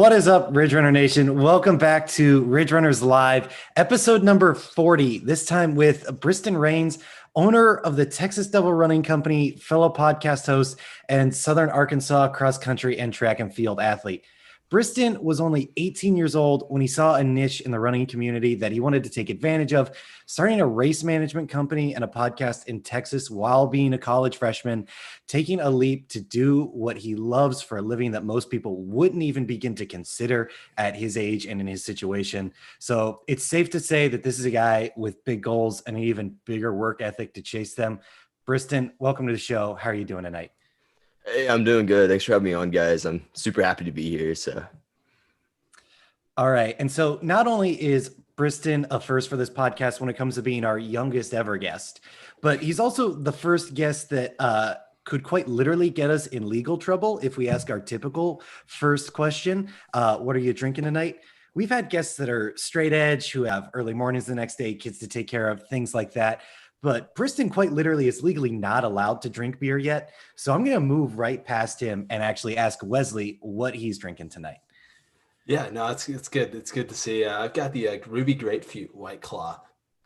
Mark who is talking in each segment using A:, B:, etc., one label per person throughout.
A: What is up, Ridge Runner Nation? Welcome back to Ridge Runners Live, episode number 40, this time with Briston Rains, owner of the Texas Devil Running Company, fellow podcast host, and Southern Arkansas cross country and track and field athlete. Briston was only 18 years old when he saw a niche in the running community that he wanted to take advantage of, starting a race management company and a podcast in Texas while being a college freshman, taking a leap to do what he loves for a living that most people wouldn't even begin to consider at his age and in his situation. So it's safe to say that this is a guy with big goals and an even bigger work ethic to chase them. Briston, welcome to the show. How are you doing tonight?
B: Hey, I'm doing good. Thanks for having me on, guys. I'm super happy to be here.
A: All right. And so not only is Briston a first for this podcast when it comes to being our youngest ever guest, but he's also the first guest that could quite literally get us in legal trouble if we ask our typical first question. What are you drinking tonight? We've had guests that are straight edge, who have early mornings the next day, kids to take care of, things like that. But Briston quite literally is legally not allowed to drink beer yet. So I'm going to move right past him and actually ask Wesley what he's drinking tonight.
C: Yeah, no, it's good. It's good to see. I've got the Ruby Grapefruit White Claw.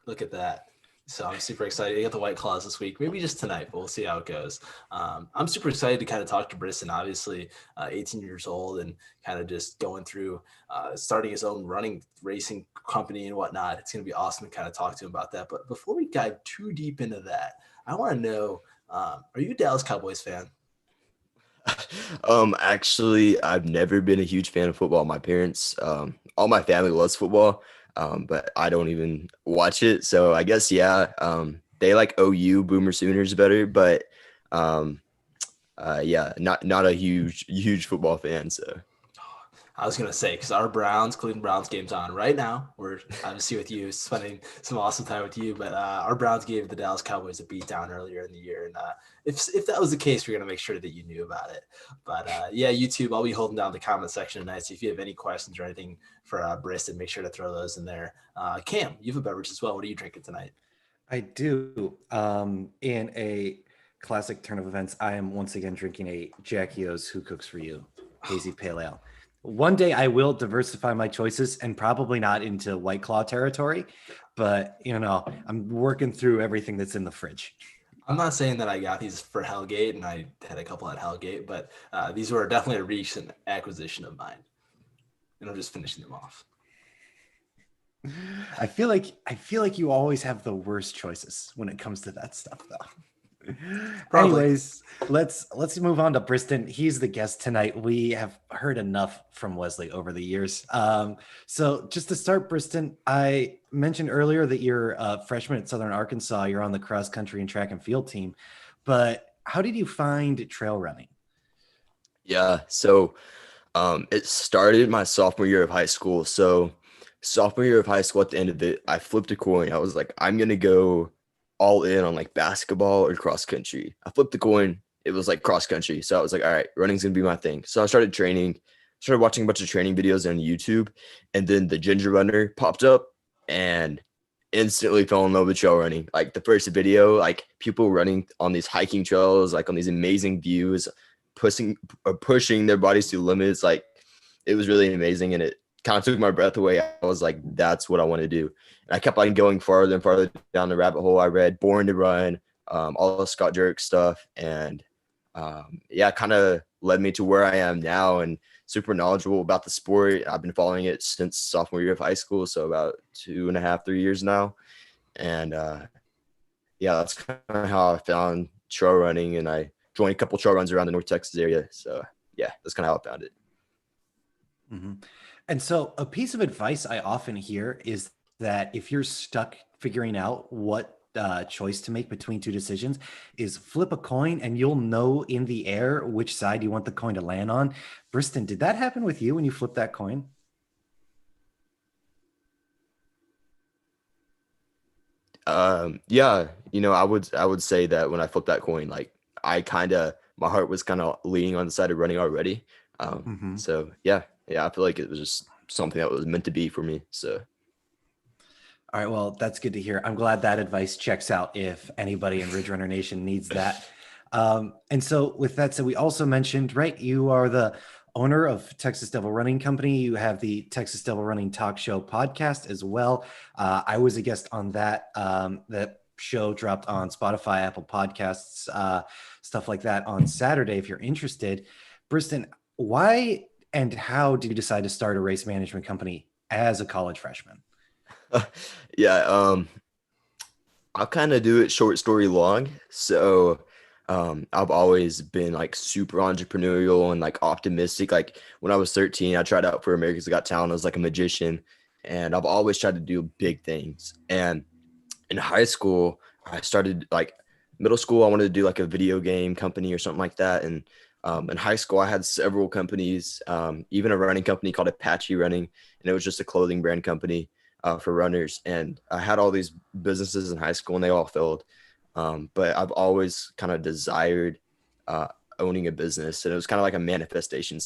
C: Look at that. So I'm super excited. I got the White Claws this week, maybe just tonight, but we'll see how it goes. I'm super excited to kind of talk to Briston, obviously 18 years old and kind of just going through starting his own running racing company and whatnot. It's going to be awesome to kind of talk to him about that. But before we dive too deep into that, I want to know, are you a Dallas Cowboys fan?
B: Actually, I've never been a huge fan of football. My parents, all my family loves football, but I don't even watch it. So I guess, yeah, they like OU Boomer Sooners better, but yeah, not a huge football fan. So
C: I was going to say, because our Cleveland Browns game's on right now. We're obviously with you, spending some awesome time with you. But our Browns gave the Dallas Cowboys a beat down earlier in the year. And if that was the case, we're going to make sure that you knew about it. But yeah, YouTube, I'll be holding down the comment section tonight. So if you have any questions or anything for Briston, make sure to throw those in there. Cam, you have a beverage as well. What are you drinking tonight?
A: I do. In a classic turn of events, I am once again drinking a Jackie O's Who Cooks For You hazy pale ale. One day I will diversify my choices and probably not into White Claw territory, but I'm working through everything that's in the fridge.
C: I'm not saying that I got these for Hellgate and I had a couple at Hellgate, but these were definitely a recent acquisition of mine. And I'm just finishing them off.
A: I feel like you always have the worst choices when it comes to that stuff, though.
C: Probably.
A: Anyways, let's move on to Briston. He's the guest tonight. We have heard enough from Wesley over the years. So just to start, Briston, I mentioned earlier that you're a freshman at Southern Arkansas. You're on the cross country and track and field team. But how did you find trail running?
B: yeah, so it started my sophomore year of high school. So sophomore year of high school, at the end of it, I flipped a coin. I was like, I'm gonna go all in on like basketball or cross country. I flipped the coin. It was like cross country. So I was like, all right, running's going to be my thing. So I started training, started watching a bunch of training videos on YouTube. And then the Ginger Runner popped up and instantly fell in love with trail running. Like the first video, like people running on these hiking trails, like on these amazing views, pushing their bodies to limits. Like it was really amazing. And it kind of took my breath away. I was like, that's what I want to do. And I kept on going farther and farther down the rabbit hole. I read Born to Run, all the Scott Jurek stuff. And yeah, kind of led me to where I am now and super knowledgeable about the sport. I've been following it since sophomore year of high school. So about 2.5, 3 years now. And yeah, that's kind of how I found trail running. And I joined a couple trail runs around the North Texas area. So yeah, that's kind of how I found it.
A: Mm-hmm. And so a piece of advice I often hear is that if you're stuck figuring out what choice to make between two decisions, is flip a coin and you'll know in the air which side you want the coin to land on. Briston, did that happen with you when you flipped that coin?
B: Yeah, I would say that when I flipped that coin, like my heart was kind of leaning on the side of running already. So yeah, I feel like it was just something that was meant to be for me. So.
A: All right, well, that's good to hear. I'm glad that advice checks out if anybody in Ridge Runner Nation needs that. And so with that said, we also mentioned, right, you are the owner of Texas Devil Running Company. You have the Texas Devil Running Talk Show podcast as well. I was a guest on that. That show dropped on Spotify, Apple Podcasts, stuff like that on Saturday. If you're interested, Briston, why and how did you decide to start a race management company as a college freshman?
B: Yeah, I'll kind of do it short story long. So I've always been like super entrepreneurial and like optimistic. Like when I was 13, I tried out for America's Got Talent. I was like a magician, and I've always tried to do big things. And in high school, I started like middle school, I wanted to do like a video game company or something like that. And in high school, I had several companies, even a running company called Patriot Running, and it was just a clothing brand company for runners. And I had all these businesses in high school, and they all failed. But I've always kind of desired owning a business, and it was kind of like a manifestation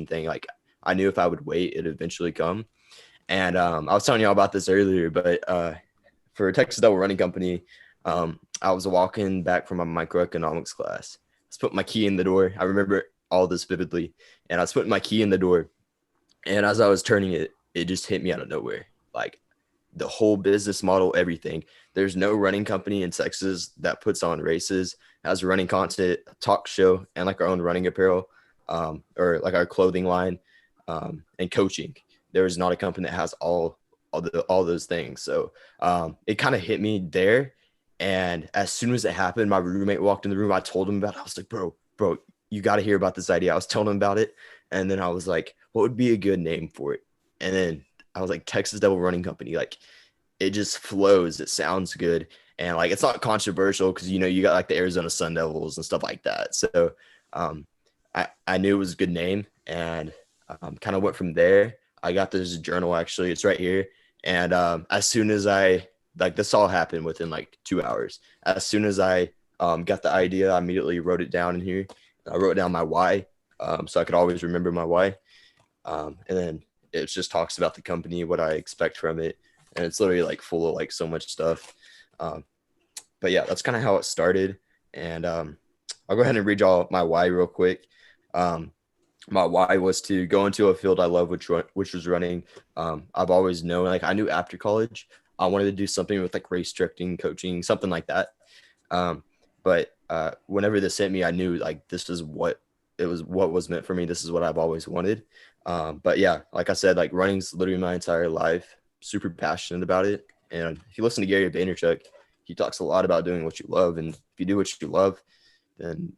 B: thing. Like I knew if I would wait, it'd eventually come. And I was telling y'all about this earlier, but for Texas Devil Running Company, I was walking back from my microeconomics class. I was putting my key in the door. I remember all this vividly. And I was putting my key in the door. And as I was turning it, it just hit me out of nowhere. Like the whole business model, everything. There's no running company in Texas that puts on races, has running content, talk show, and like our own running apparel, or like our clothing line, and coaching. There is not a company that has all those things. So it kind of hit me there. And as soon as it happened, my roommate walked in the room. I told him about it. I was like, bro, you got to hear about this idea. I was telling him about it. And then I was like, what would be a good name for it? And then I was like, Texas Devil Running Company. Like it just flows. It sounds good. And like, it's not controversial because, you know, you got like the Arizona Sun Devils and stuff like that. So I knew it was a good name, and kind of went from there. I got this journal, actually. It's right here. And as soon as this all happened within like 2 hours. As soon as I got the idea, I immediately wrote it down in here. I wrote down my why, so I could always remember my why. And then it just talks about the company, what I expect from it. And it's literally like full of like so much stuff. But yeah, that's kind of how it started. And I'll go ahead and read y'all my why real quick. My why was to go into a field I love, which was running. I've always known, like I knew after college, I wanted to do something with like race directing, coaching, something like that. But whenever this hit me, I knew like this is what was meant for me. This is what I've always wanted. But yeah, like I said, like running's literally my entire life. Super passionate about it. And if you listen to Gary Vaynerchuk, he talks a lot about doing what you love. And if you do what you love, then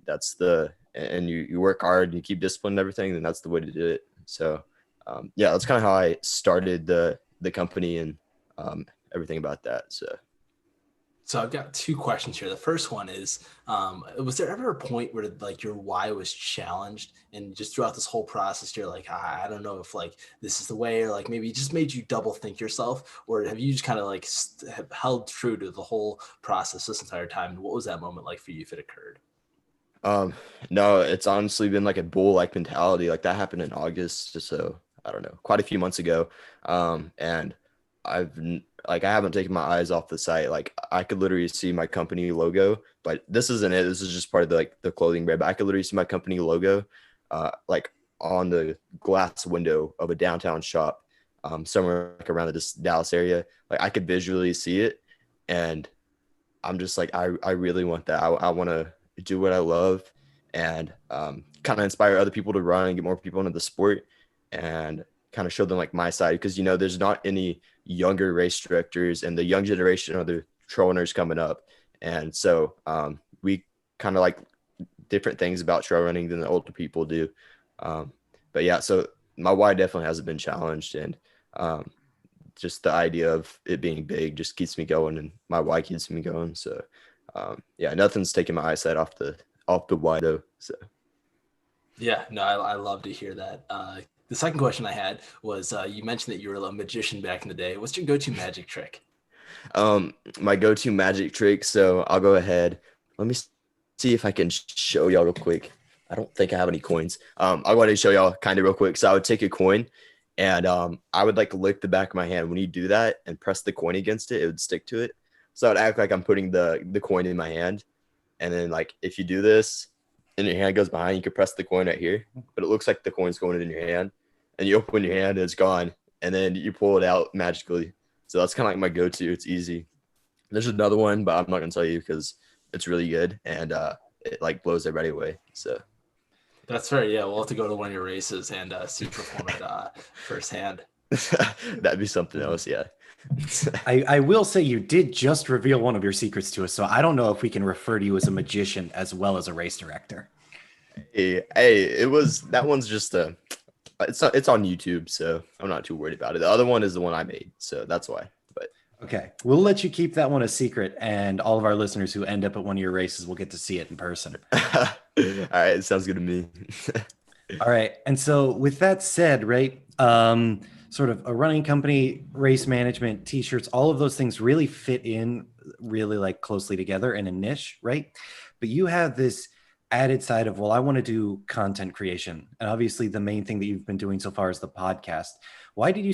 B: and you work hard and you keep discipline and everything, then that's the way to do it. So yeah, that's kind of how I started the company and everything about that.
C: So I've got two questions here. The first one is, was there ever a point where like your why was challenged, and just throughout this whole process, you're like, I don't know if like this is the way, or like maybe it just made you double think yourself, or have you just kind of like held true to the whole process this entire time? And what was that moment like for you if it occurred?
B: No, it's honestly been like a bull-like mentality. Like that happened in August, so I don't know, quite a few months ago. And I haven't taken my eyes off the site. Like I could literally see my company logo, but this isn't it. This is just part of the clothing brand. But I could literally see my company logo, like on the glass window of a downtown shop, somewhere like around this Dallas area. Like I could visually see it, and I'm just like, I really want that. I want to do what I love, and kind of inspire other people to run and get more people into the sport, and kind of show them like my side, because you know there's not any younger race directors, and the young generation are the trail runners coming up, and so we kind of like different things about trail running than the older people do. But yeah, so my why definitely hasn't been challenged, and just the idea of it being big just keeps me going, and my why keeps me going. So yeah, nothing's taking my eyesight off the why though. So
C: yeah, no, I love to hear that. The second question I had was, you mentioned that you were a magician back in the day. What's your go-to magic trick?
B: My go-to magic trick. So I'll go ahead. Let me see if I can show y'all real quick. I don't think I have any coins. I'll go ahead and show y'all kind of real quick. So I would take a coin, and I would like lick the back of my hand. When you do that and press the coin against it, it would stick to it. So I would act like I'm putting the coin in my hand. And then like, if you do this, and your hand goes behind. You can press the coin right here, but it looks like the coin's going in your hand. And you open your hand and it's gone. And then you pull it out magically. So that's kind of like my go-to. It's easy. There's another one, but I'm not gonna tell you because it's really good and it like blows everybody away. So
C: That's fair. Yeah, we'll have to go to one of your races and see you perform it firsthand.
B: that'd be something else. Yeah.
A: I will say you did just reveal one of your secrets to us, so I don't know if we can refer to you as a magician as well as a race director.
B: Hey, it was that one's just it's on YouTube, so I'm not too worried about it. The other one is the one I made, so that's why. But
A: Okay, we'll let you keep that one a secret, and all of our listeners who end up at one of your races will get to see it in person.
B: all right, it sounds good to me.
A: All right, and so with that said, right, sort of a running company, race management, t-shirts, all of those things really fit in really like closely together in a niche, right? But you have this added side of, well, I want to do content creation, and obviously the main thing that you've been doing so far is the podcast. Why did you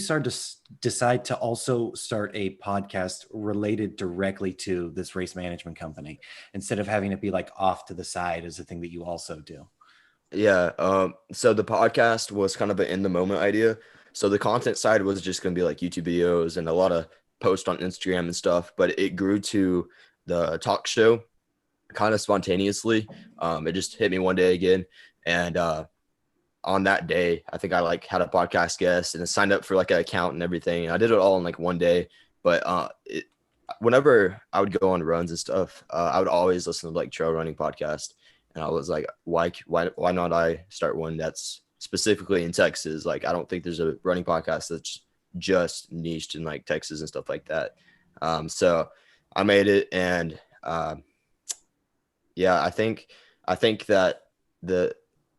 A: decide to also start a podcast related directly to this race management company instead of having it be like off to the side as a thing that you also do?
B: Yeah. So the podcast was kind of an in the moment idea. So the content side was just going to be like YouTube videos and a lot of posts on Instagram and stuff, but it grew to the talk show kind of spontaneously. It just hit me one day again. And on that day, I think I like had a podcast guest and I signed up for like an account and everything. I did it all in like one day, but whenever I would go on runs and stuff, I would always listen to like trail running podcast. And I was like, why not I start one that's specifically in Texas? Like, I don't think there's a running podcast that's just niched in like Texas and stuff like that. So I made it, and yeah, I think that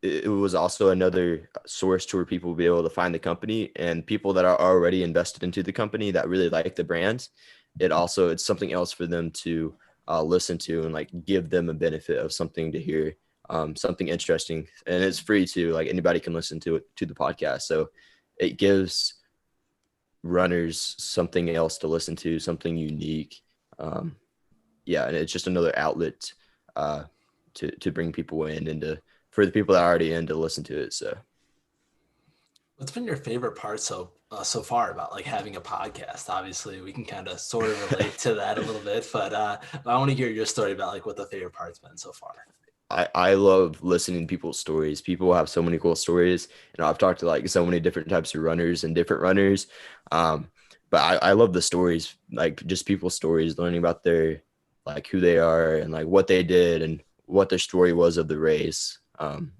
B: it was also another source to where people will be able to find the company, and people that are already invested into the company that really like the brand. It's something else for them to listen to and like give them a benefit of something to hear, something interesting, and it's free too. Like anybody can listen to it, to the podcast. So it gives runners something else to listen to, something unique. Yeah, and it's just another outlet to bring people in and for the people that are already in to listen to it. So
C: What's been your favorite part so far about like having a podcast? Obviously, we can kind of sort of relate to that a little bit, but I want to hear your story about like what the favorite part's been so far.
B: I love listening to people's stories. People have so many cool stories. I've talked to like so many different types of runners and different runners. But I love the stories, like just people's stories, learning about their, like who they are and like what they did and what their story was of the race,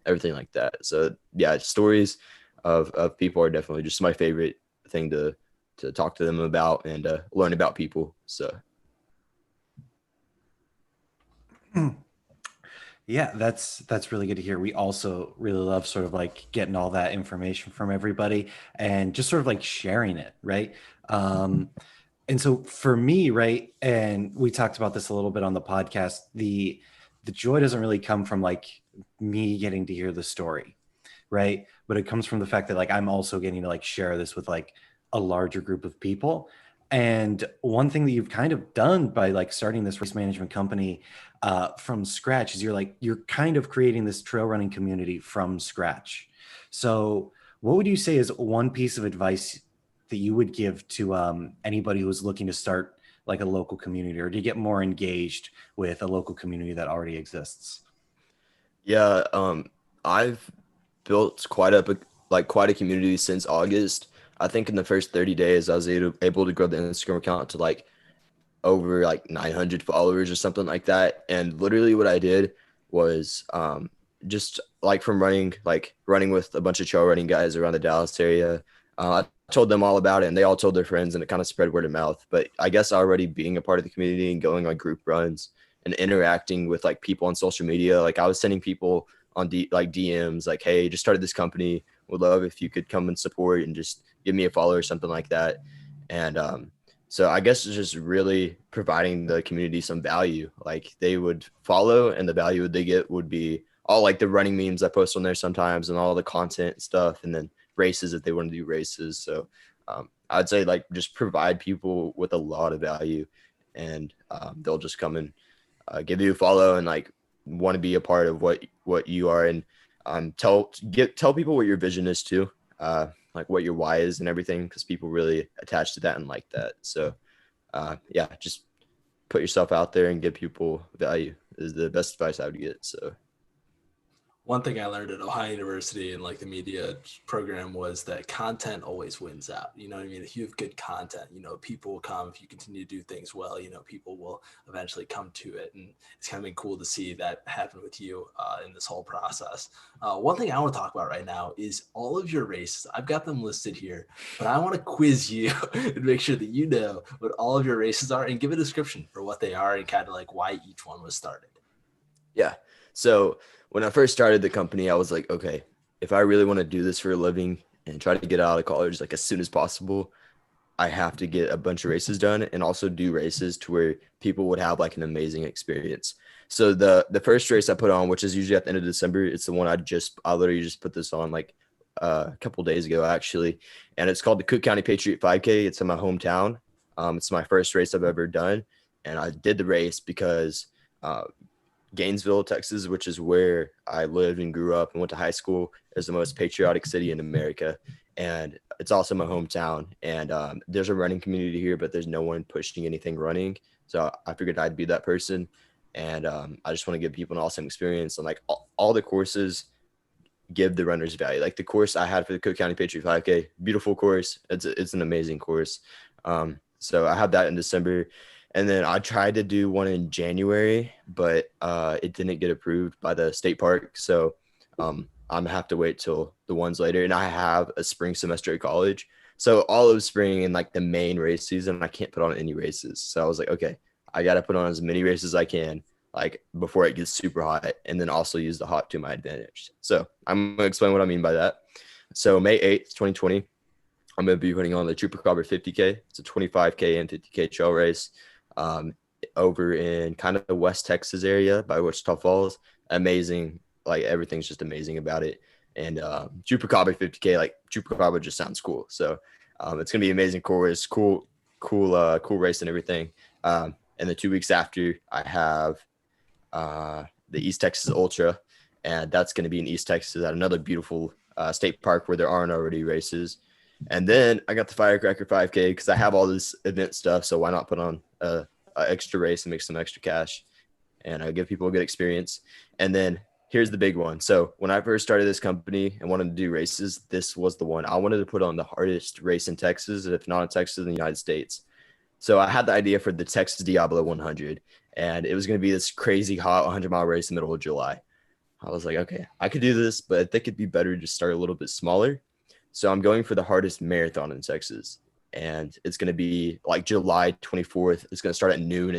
B: everything like that. So yeah, stories of people are definitely just my favorite thing to talk to them about and learn about people. So.
A: Yeah, that's really good to hear. We also really love sort of like getting all that information from everybody and just sort of like sharing it, right? And so for me, right, and we talked about this a little bit on the podcast, the joy doesn't really come from like me getting to hear the story, right? But it comes from the fact that like I'm also getting to like share this with like a larger group of people. And one thing that you've kind of done by like starting this race management company from scratch is you're kind of creating this trail running community from scratch. So what would you say is one piece of advice that you would give to anybody who's looking to start like a local community or to get more engaged with a local community that already exists?
B: Yeah, I've built quite a community since August. I think in the first 30 days, I was able to grow the Instagram account to like over like 900 followers or something like that. And literally what I did was just like from running with a bunch of trail running guys around the Dallas area. I told them all about it and they all told their friends and it kind of spread word of mouth. But I guess already being a part of the community and going on group runs and interacting with like people on social media, like I was sending people on DMs like, hey, just started this company. Would love if you could come and support and just give me a follow or something like that. And so I guess it's just really providing the community some value. Like they would follow and the value they get would be all like the running memes I post on there sometimes and all the content stuff and then races if they want to do races. So I'd say like just provide people with a lot of value and they'll just come and give you a follow and like want to be a part of what you are, and tell people what your vision is too, like what your why is and everything, because people really attach to that and like that. So yeah, just put yourself out there and give people value is the best advice I would get. So
C: one thing I learned at Ohio University and like the media program was that content always wins out. You know what I mean? If you have good content, you know, people will come. If you continue to do things well, you know, people will eventually come to it. And it's kind of been cool to see that happen with you in this whole process. One thing I want to talk about right now is all of your races. I've got them listed here, but I want to quiz you and make sure that you know what all of your races are and give a description for what they are and kind of like why each one was started.
B: yeah. So when I first started the company, I was like, okay, if I really want to do this for a living and try to get out of college like as soon as possible, I have to get a bunch of races done and also do races to where people would have like an amazing experience. So the first race I put on, which is usually at the end of December, it's the one I literally just put this on like a couple days ago actually, and it's called the Cook County Patriot 5K. It's in my hometown. It's my first race I've ever done, and I did the race because Gainesville, Texas, which is where I lived and grew up and went to high school, is the most patriotic city in America. And it's also my hometown. And there's a running community here, but there's no one pushing anything running. So I figured I'd be that person. And I just want to give people an awesome experience. And like all the courses give the runners value. Like the course I had for the Cook County Patriot 5K, beautiful course. It's an amazing course. So I had that in December. And then I tried to do one in January, but it didn't get approved by the state park. So I'm gonna have to wait till the ones later. And I have a spring semester at college. So all of spring and like the main race season, I can't put on any races. So I was like, okay, I got to put on as many races as I can, like before it gets super hot, and then also use the hot to my advantage. So I'm gonna explain what I mean by that. So May 8th, 2020, I'm gonna be putting on the Chupacabra 50K. It's a 25K and 50K trail race. Over in kind of the West Texas area by Wichita Falls. Amazing. Like everything's just amazing about it. And Chupacabra 50K, like Chupacabra just sounds cool. So it's going to be an amazing course, cool race and everything. And the 2 weeks after I have the East Texas Ultra, and that's going to be in East Texas at another beautiful state park where there aren't already races. And then I got the Firecracker 5K because I have all this event stuff. So why not put on a extra race and make some extra cash and give people a good experience. And then here's the big one. So when I first started this company and wanted to do races, this was the one. I wanted to put on the hardest race in Texas, if not in Texas, in the United States. So I had the idea for the Texas Diablo 100, and it was going to be this crazy hot 100-mile race in the middle of July. I was like, okay, I could do this, but I think it'd be better to start a little bit smaller. So I'm going for the hardest marathon in Texas, and it's going to be like July 24th. It's going to start at noon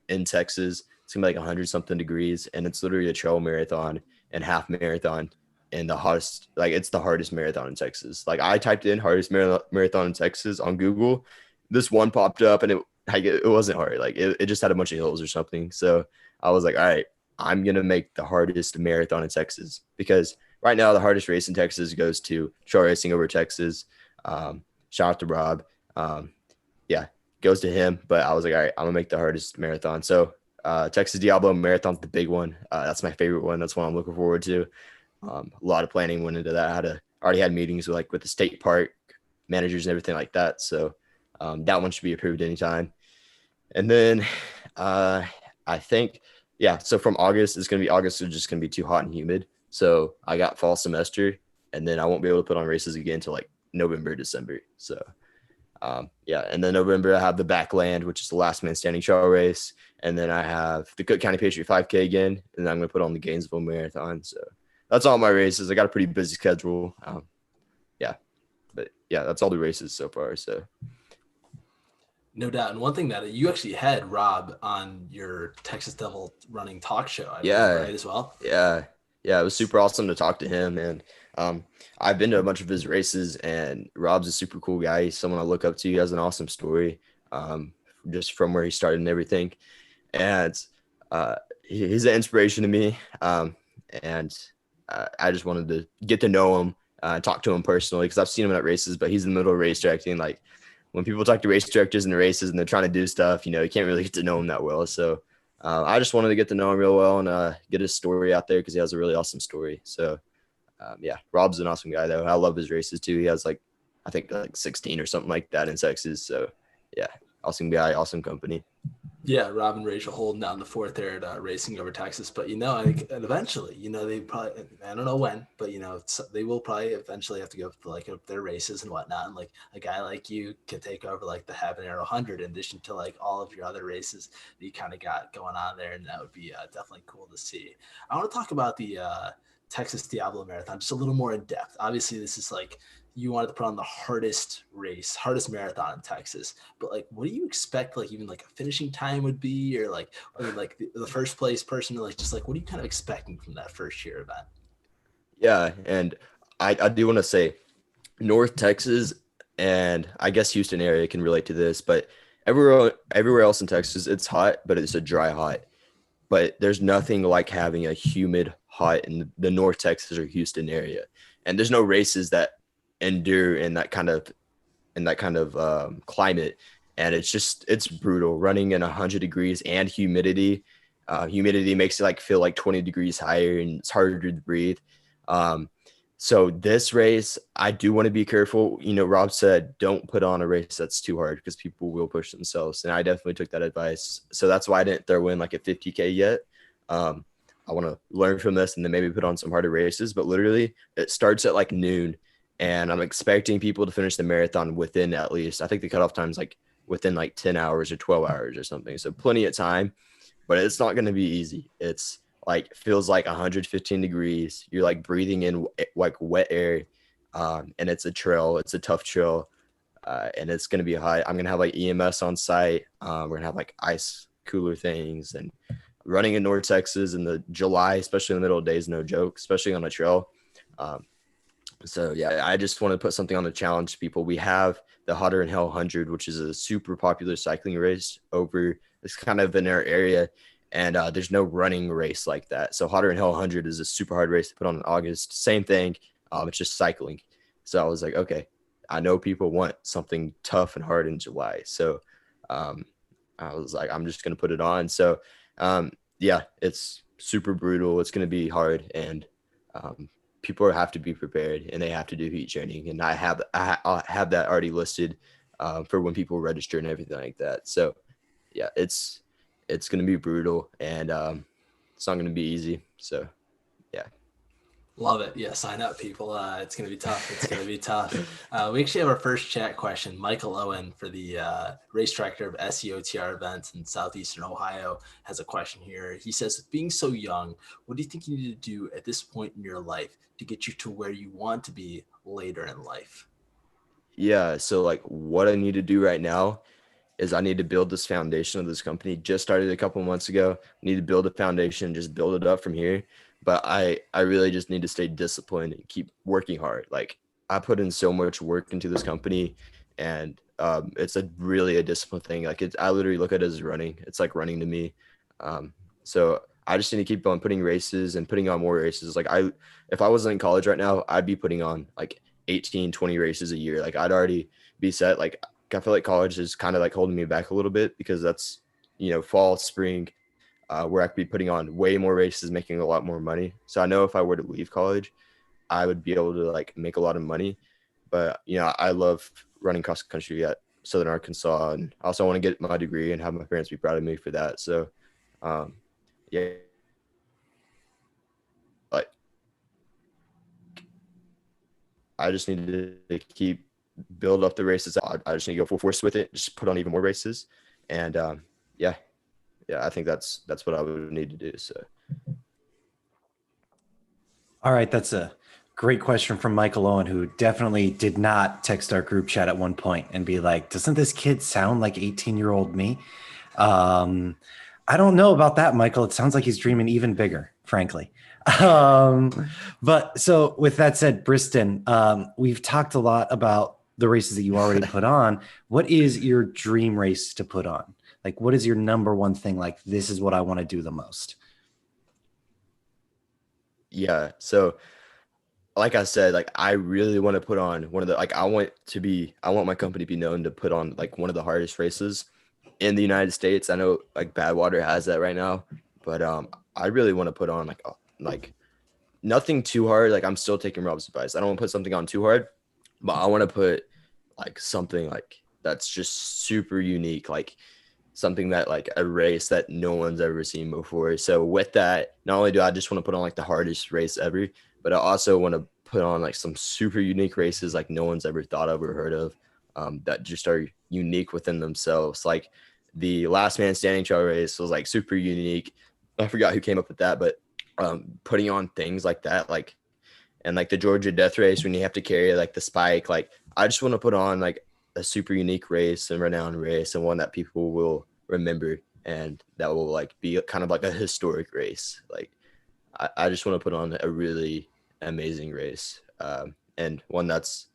B: in Texas. It's gonna be like 100 something degrees, and it's literally a trail marathon and half marathon, and it's the hardest marathon in Texas. Like I typed in hardest marathon in Texas on Google, this one popped up, and it wasn't hard. Like it just had a bunch of hills or something. So I was like, all right, I'm gonna make the hardest marathon in Texas, because right now the hardest race in Texas goes to Trail Racing Over Texas. Shout out to Rob. Yeah, goes to him. But I was like, all right, I'm gonna make the hardest marathon. So Texas Diablo Marathon's the big one. That's my favorite one. That's what I'm looking forward to. A lot of planning went into that. I already had meetings with the state park managers and everything like that. So that one should be approved anytime. And then I think, yeah, so from August, it's just going to be too hot and humid. So I got fall semester, and then I won't be able to put on races again until like November, December. So yeah, and then November I have the Backland, which is the last man standing trail race, and then I have the Cook County Patriot 5K again, and then I'm going to put on the Gainesville Marathon. So that's all my races. I got a pretty busy schedule. Yeah, but yeah, that's all the races so far. So
C: no doubt. And one thing that you actually had Rob on your Texas Devil running talk show, I believe, right, as well.
B: Yeah, it was super awesome to talk to him, and I've been to a bunch of his races, and Rob's a super cool guy. He's someone I look up to. He has an awesome story, just from where he started and everything. And he's an inspiration to me. And I just wanted to get to know him, talk to him personally, because I've seen him at races, but he's in the middle of race directing. Like when people talk to race directors in the races and they're trying to do stuff, you can't really get to know him that well. So I just wanted to get to know him real well and get his story out there because he has a really awesome story. So yeah, Rob's an awesome guy though. I love his races too. He has like, I think like 16 or something like that in Texas. So yeah, awesome guy, awesome company.
C: Yeah, Rob and Rachel holding down the fort there at Racing Over Texas. But, I think eventually, they probably, I don't know when, but, they will probably eventually have to go to like their races and whatnot. And like a guy like you can take over like the Habanero 100 in addition to like all of your other races that you kind of got going on there. And that would be definitely cool to see. I want to talk about the Texas Diablo Marathon just a little more in depth. Obviously, this is like, you wanted to put on the hardest marathon in Texas. But like, what do you expect? Like, even like a finishing time would be, or like, like the first place person, like, just like, what are you kind of expecting from that first year event?
B: Yeah, and I do want to say North Texas and I guess Houston area can relate to this, but everywhere else in Texas, it's hot, but it's a dry hot. But there's nothing like having a humid hot in the North Texas or Houston area. And there's no races that endure in that kind of climate. And it's brutal running in 100 degrees and humidity. Humidity makes it like feel like 20 degrees higher and it's harder to breathe. Um, so this race, I do want to be careful. Rob said, don't put on a race that's too hard because people will push themselves. And I definitely took that advice. So that's why I didn't throw in like a 50K yet. I want to learn from this and then maybe put on some harder races. But literally, it starts at like noon. And I'm expecting people to finish the marathon within at least, I think the cutoff time is like within like 10 hours or 12 hours or something. So plenty of time, but it's not going to be easy. It's like feels like 115 degrees. You're like breathing in like wet air, and it's a trail. It's a tough trail, and it's gonna be hot. I'm gonna have like EMS on site. We're gonna have like ice cooler things, and running in North Texas in the July, especially in the middle of days, no joke, especially on a trail. Um, so yeah, I just want to put something on the challenge people. We have the Hotter and Hell 100, which is a super popular cycling race over. It's kind of in our area, and there's no running race like that. So Hotter and Hell 100 is a super hard race to put on in August. Same thing, it's just cycling. So I was like, okay, I know people want something tough and hard in July, so um, I was like, I'm just gonna put it on. So yeah, it's super brutal. It's gonna be hard, and people have to be prepared and they have to do heat training. And I have that already listed for when people register and everything like that. So yeah, it's going to be brutal and it's not going to be easy. So yeah.
C: Love it. Yeah, sign up, people. It's going to be tough. It's going to be tough. We actually have our first chat question. Michael Owen for the race director of SEOTR events in Southeastern Ohio has a question here. He says, being so young, what do you think you need to do at this point in your life to get you to where you want to be later in life?
B: Yeah. So like what I need to do right now is I need to build this foundation of this company. Just started a couple months ago. Need to build a foundation, just build it up from here. But I really just need to stay disciplined and keep working hard. Like I put in so much work into this company, and it's really a discipline thing. Like I literally look at it as running. It's like running to me. So I just need to keep on putting races and putting on more races. Like if I wasn't in college right now, I'd be putting on like 18, 20 races a year. Like I'd already be set. Like I feel like college is kind of like holding me back a little bit because that's, fall, spring, where I could be putting on way more races, making a lot more money. So I know if I were to leave college, I would be able to like make a lot of money. But, I love running cross country at Southern Arkansas. And I also want to get my degree and have my parents be proud of me for that. So, yeah, like I just need to keep build up the races. I just need to go full force with it. Just put on even more races, and yeah, I think that's what I would need to do. So,
A: All right, that's a great question from Michael Owen, who definitely did not text our group chat at one point and be like, doesn't this kid sound like 18-year-old me? I don't know about that, Michael. It sounds like he's dreaming even bigger, frankly. But so with that said, Briston, we've talked a lot about the races that you already put on. What is your dream race to put on? Like, what is your number one thing? Like, this is what I want to do the most.
B: yeah. So, like I said, like I really want to put on one of the I want my company to be known to put on like one of the hardest races in the United States. I know like Badwater has that right now, but I really want to put on like nothing too hard. Like I'm still taking Rob's advice. I don't want to put something on too hard, but I want to put like something like that's just super unique, like something that like a race that no one's ever seen before. So with that, not only do I just want to put on like the hardest race ever, but I also want to put on like some super unique races like no one's ever thought of or heard of, that just are unique within themselves. Like the last man standing trail race was like super unique. I forgot who came up with that, but putting on things like that, like, and like the Georgia death race when you have to carry like the spike, like I just want to put on like a super unique race and renowned race and one that people will remember and that will like be kind of like a historic race. Like I just want to put on a really amazing race, and one that's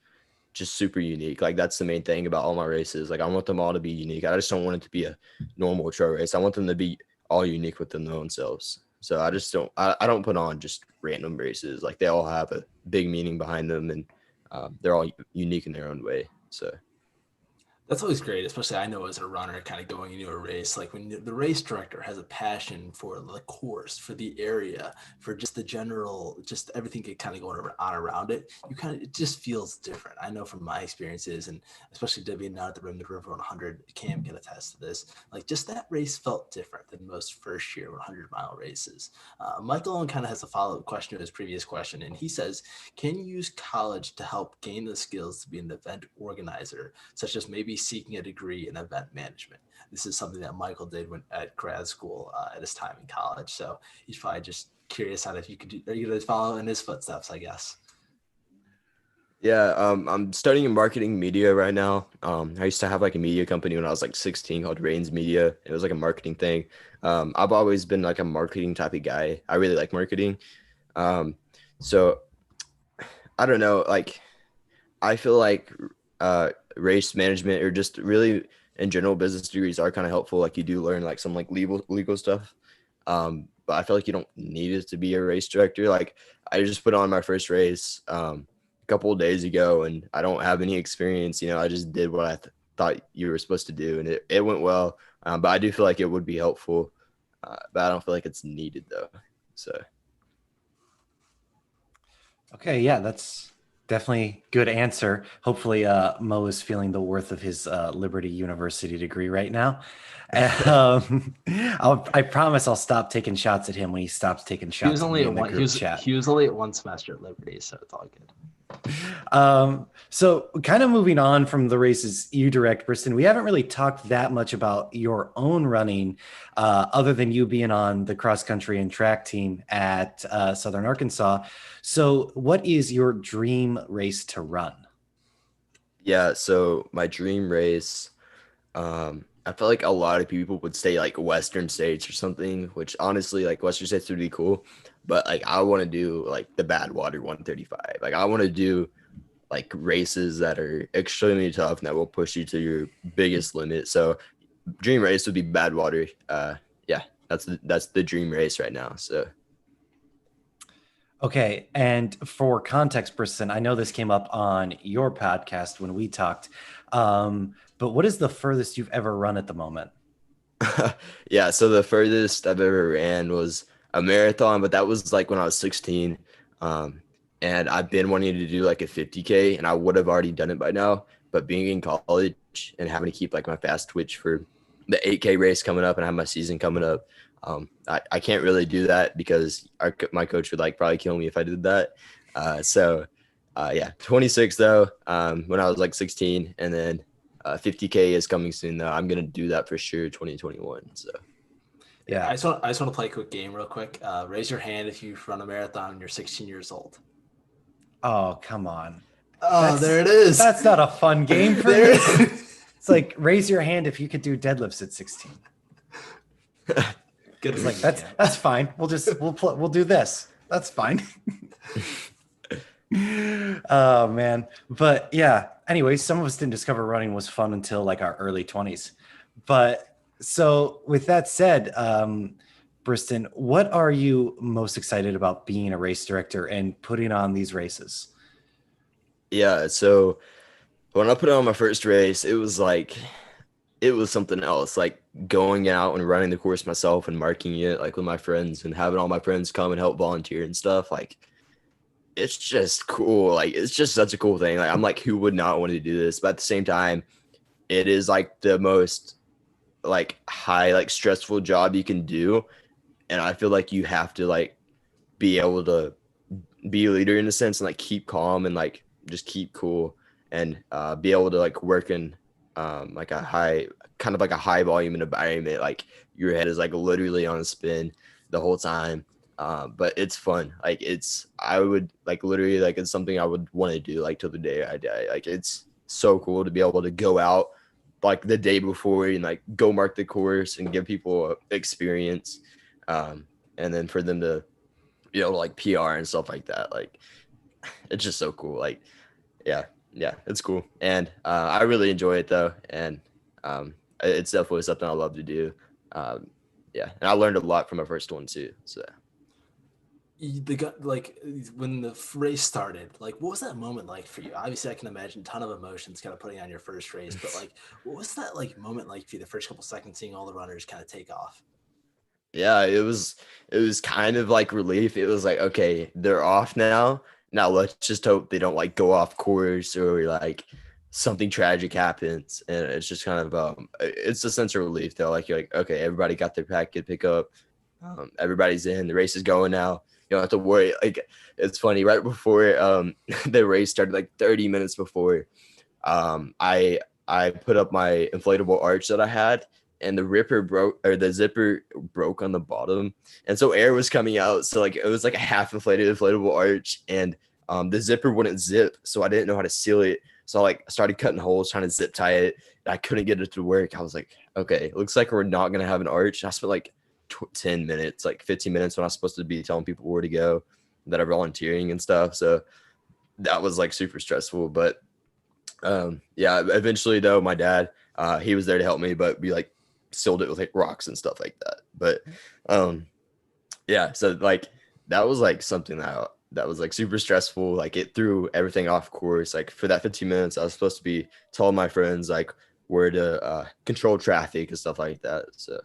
B: just super unique. Like that's the main thing about all my races. Like I want them all to be unique. I just don't want it to be a normal trail race. I want them to be all unique within their own selves. So I just don't, I don't put on just random races. Like they all have a big meaning behind them, and they're all unique in their own way. So
C: That's always great, especially I know as a runner kind of going into a race, like when the race director has a passion for the course, for the area, for just the general, just everything kind of going on around it, it just feels different. I know from my experiences, and especially being down at the Rim River 100, Cam can attest to this, like just that race felt different than most first year 100-mile races. Michael Owen kind of has a follow-up question to his previous question, and he says, can you use college to help gain the skills to be an event organizer, such as maybe seeking a degree in event management? This is something that Michael did at grad school at his time in college. So he's probably just curious on if you could are you going to follow in his footsteps, I guess.
B: yeah, I'm studying in marketing media right now. I used to have like a media company when I was like 16 called Rains Media. It was like a marketing thing. I've always been like a marketing type of guy. I really like marketing. So I don't know, like I feel like race management or just really in general business degrees are kind of helpful. Like you do learn like some like legal stuff. But I feel like you don't need it to be a race director. Like I just put on my first race a couple of days ago and I don't have any experience. You know, I just did what I thought you were supposed to do and it went well. But I do feel like it would be helpful. But I don't feel like it's needed though. So.
A: Okay, yeah, that's definitely good answer. Hopefully, Mo is feeling the worth of his Liberty University degree right now. I promise I'll stop taking shots at him when he stops taking
C: He was
A: shots at
C: only
A: me
C: at
A: in the
C: one.
A: group chat.
C: He was only at one semester at Liberty, so it's all good.
A: So kind of moving on from the races you direct, Briston, we haven't really talked that much about your own running, other than you being on the cross country and track team at Southern Arkansas. So what is your dream race to run?
B: Yeah, so my dream race, I feel like a lot of people would say like Western States or something, which honestly, like Western States would be cool. But like I want to do like the Badwater 135. Like I want to do like races that are extremely tough and that will push you to your biggest limit. So dream race would be Badwater. Yeah, that's the dream race right now. So
A: Okay, and for context, Briston, I know this came up on your podcast when we talked, but what is the furthest you've ever run at the moment?
B: yeah, so the furthest I've ever ran was a marathon, but that was like when I was 16. And I've been wanting to do like a 50K and I would have already done it by now. But being in college and having to keep like my fast twitch for the 8K race coming up and have my season coming up, I can't really do that because my coach would like probably kill me if I did that. Yeah, 26 though, when I was like 16, and then 50K is coming soon though. I'm gonna do that for sure, 2021. So
A: Yeah,
C: I just want to play a quick game real quick. Raise your hand if you've run a marathon and you're 16 years old.
A: oh, come on.
C: Oh, there it is.
A: That's not a fun game for me. It's like raise your hand if you could do deadlifts at 16.
C: Good.
A: It's like that's fine. We'll do this. That's fine. Oh man. But yeah, anyway, some of us didn't discover running was fun until like our early 20s. But so with that said, Briston, what are you most excited about being a race director and putting on these races?
B: yeah, so when I put on my first race, it was like it was something else. Like going out and running the course myself and marking it like with my friends and having all my friends come and help volunteer and stuff. Like it's just cool. Like it's just such a cool thing. Like I'm like, who would not want to do this? But at the same time, it is like the most like high, like stressful job you can do. And I feel like you have to like be able to be a leader in a sense and like keep calm and like just keep cool and be able to like work in like a high kind of like a high volume environment. Like your head is like literally on a spin the whole time. But it's fun. Like it's I would like literally like it's something I would want to do like till the day I die. Like it's so cool to be able to go out like the day before and like go mark the course and give people experience. And then for them to be able to like PR and stuff like that. Like it's just so cool. Like yeah, it's cool. And I really enjoy it though. And it's definitely something I love to do. Yeah, and I learned a lot from my first one too. So
C: Like when the race started, like what was that moment like for you? Obviously I can imagine a ton of emotions kind of putting on your first race, but like what was that like moment like for you the first couple seconds seeing all the runners kind of take off?
B: yeah, it was kind of like relief. It was like, okay, they're off now. Now let's just hope they don't like go off course or like something tragic happens. And it's just kind of it's a sense of relief though. Like you're like, okay, everybody got their packet pick up. Everybody's in, the race is going now. You don't have to worry. Like it's funny, right before the race started, like 30 minutes before, I put up my inflatable arch that I had, and the ripper broke or the zipper broke on the bottom, and so air was coming out. So like it was like a half inflated inflatable arch, and the zipper wouldn't zip, so I didn't know how to seal it. So I like started cutting holes trying to zip tie it. And I couldn't get it to work. I was like, okay, looks like we're not gonna have an arch. I spent like 10 minutes, like 15 minutes when I was supposed to be telling people where to go that are volunteering and stuff. So that was like super stressful. But yeah, eventually though, my dad, he was there to help me, but we like sealed it with like rocks and stuff like that. But yeah, so like that was like something that was like super stressful. Like it threw everything off course. Like for that 15 minutes, I was supposed to be telling my friends like where to control traffic and stuff like that. So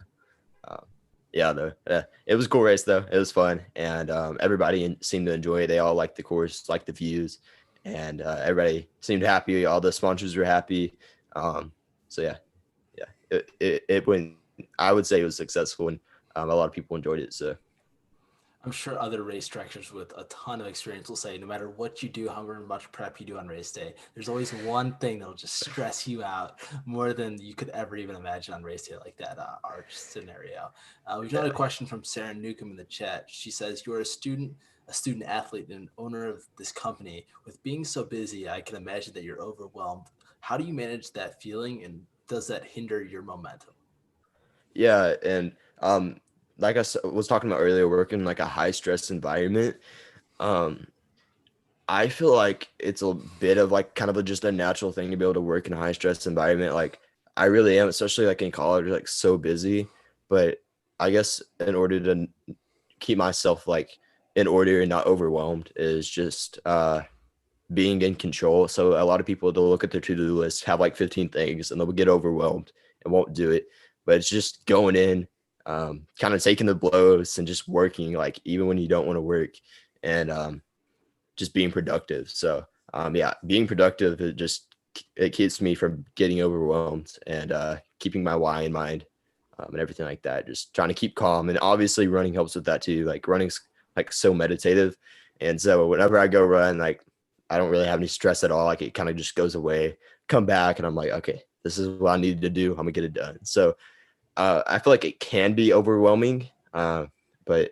B: um, yeah, though, yeah, it was a cool race though. It was fun, and everybody seemed to enjoy it. They all liked the course, liked the views, and everybody seemed happy. All the sponsors were happy. So yeah, it went. I would say it was successful, and a lot of people enjoyed it. So
C: I'm sure other race directors with a ton of experience will say no matter what you do, however much prep you do on race day, there's always one thing that'll just stress you out more than you could ever even imagine on race day, like that arch scenario. We've got a question from Sarah Newcomb in the chat. She says, you're a student athlete and owner of this company. With being so busy, I can imagine that you're overwhelmed. How do you manage that feeling, and does that hinder your momentum?
B: yeah, and like was talking about earlier, working in like a high stress environment. Um, I feel like it's a bit of like kind of just a natural thing to be able to work in a high stress environment. Like I really am, especially like in college, like so busy. But I guess in order to keep myself like in order and not overwhelmed is just being in control. So a lot of people, they'll look at their to-do list, have like 15 things, and they'll get overwhelmed and won't do it. But it's just going in, kind of taking the blows and just working, like even when you don't want to work, and just being productive. So yeah, being productive, it keeps me from getting overwhelmed, and keeping my why in mind, and everything like that. Just trying to keep calm, and obviously running helps with that too. Like running's like so meditative, and so whenever I go run, like I don't really have any stress at all. Like it kind of just goes away. Come back, and I'm like, okay, this is what I needed to do. I'm gonna get it done. So I feel like it can be overwhelming, but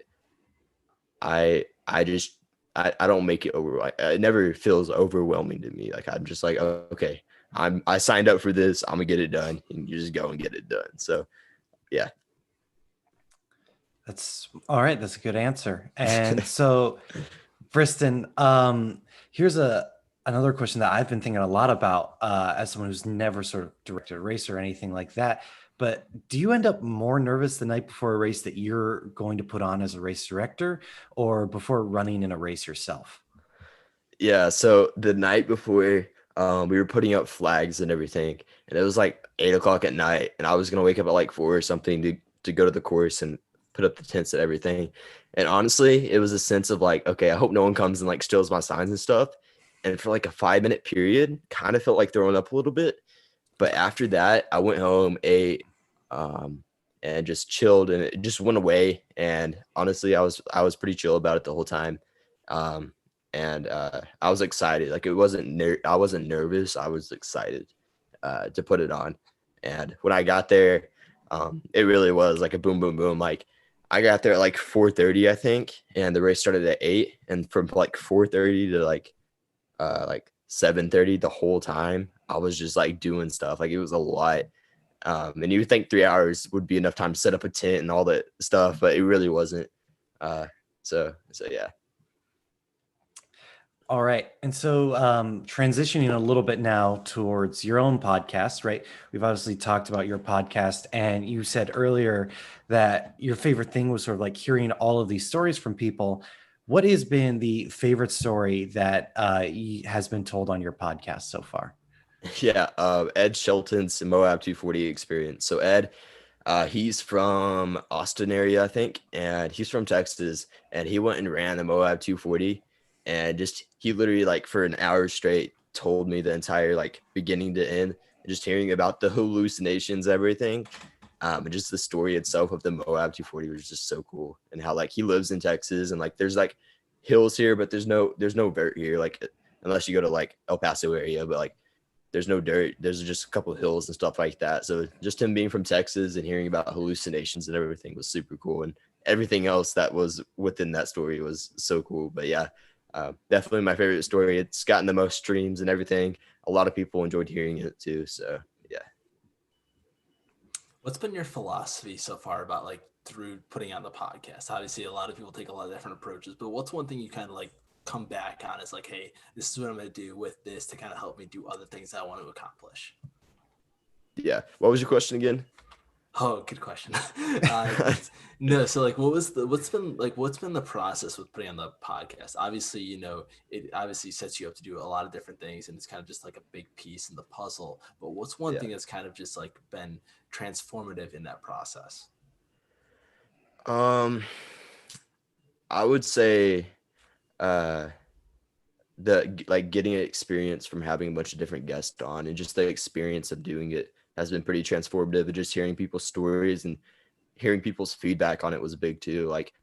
B: I just I don't make it over. It never feels overwhelming to me. Like I'm just like, oh, okay, I signed up for this. I'm gonna get it done, and you just go and get it done. So yeah.
A: That's all right. That's a good answer. And so, Briston, here's another question that I've been thinking a lot about as someone who's never sort of directed a race or anything like that. But do you end up more nervous the night before a race that you're going to put on as a race director, or before running in a race yourself?
B: Yeah, so the night before, We were putting up flags and everything, and it was like 8 o'clock at night, and I was gonna wake up at like 4 or something to go to the course and put up the tents and everything. And honestly, it was a sense of like, okay, I hope no one comes and like steals my signs and stuff. And for like a 5 minute period, kind of felt like throwing up a little bit. But after that, I went home, ate, and just chilled, and it just went away. And honestly, I was pretty chill about it the whole time. Um, and I was excited. Like I wasn't nervous. I was excited to put it on. And when I got there, it really was like a boom, boom, boom. Like I got there at like 4:30, I think, and the race started at 8. And from like 4:30 to like 7:30, the whole time I was just like doing stuff. Like it was a lot. And you would think 3 hours would be enough time to set up a tent and all that stuff, but it really wasn't. So yeah.
A: All right. And so transitioning a little bit now towards your own podcast, right? We've obviously talked about your podcast, and you said earlier that your favorite thing was sort of like hearing all of these stories from people. What has been the favorite story that has been told on your podcast so far?
B: Yeah, Ed Shelton's Moab 240 experience. So Ed, he's from Austin area, I think, and he's from Texas, and he went and ran the Moab 240, and just he literally like for an hour straight told me the entire like beginning to end, just hearing about the hallucinations, everything, and just the story itself of the Moab 240 was just so cool, and how like he lives in Texas, and like there's like hills here, but there's no vert here, like unless you go to like El Paso area, but like there's no dirt. There's just a couple of hills and stuff like that. So just him being from Texas and hearing about hallucinations and everything was super cool. And everything else that was within that story was so cool. But yeah, definitely my favorite story. It's gotten the most streams and everything. A lot of people enjoyed hearing it too. So yeah.
C: What's been your philosophy so far about like through putting on the podcast? Obviously, a lot of people take a lot of different approaches, but what's one thing you kind of like come back on is like, hey, this is what I'm going to do with this to kind of help me do other things that I want to accomplish?
B: Yeah. What was your question again?
C: Oh, good question. No, so like, what's been the process with putting on the podcast? Obviously, it obviously sets you up to do a lot of different things, and it's kind of just like a big piece in the puzzle. But what's one thing that's kind of just like been transformative in that process?
B: Um, I would say uh the like getting an experience from having a bunch of different guests on, and just the experience of doing it has been pretty transformative. And just hearing people's stories and hearing people's feedback on it was big too. Like